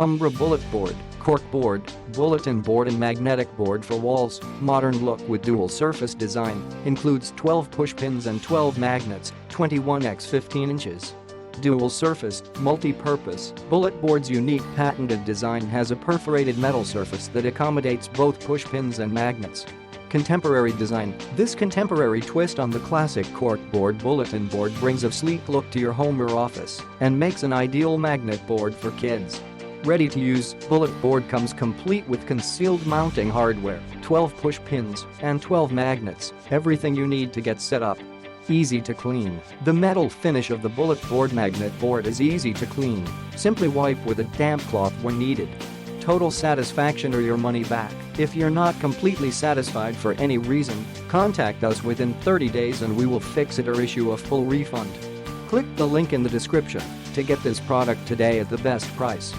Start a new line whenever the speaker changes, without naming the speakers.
Umbra Bulletboard, Cork board, Bulletin board and magnetic board for walls, modern look with dual surface design, includes 12 pushpins and 12 magnets, 21 x 15 inches. Dual surface, multi-purpose, Bulletboard's unique patented design has a perforated metal surface that accommodates both pushpins and magnets. Contemporary design. This contemporary twist on the classic Cork board Bulletin board brings a sleek look to your home or office and makes an ideal magnet board for kids. Ready to use, Bulletboard comes complete with concealed mounting hardware, 12 push pins, and 12 magnets, everything you need to get set up. Easy to clean. The metal finish of the Bulletboard magnet board is easy to clean. Simply wipe with a damp cloth when needed. Total satisfaction or your money back. If you're not completely satisfied for any reason, contact us within 30 days and we will fix it or issue a full refund. Click the link in the description to get this product today at the best price.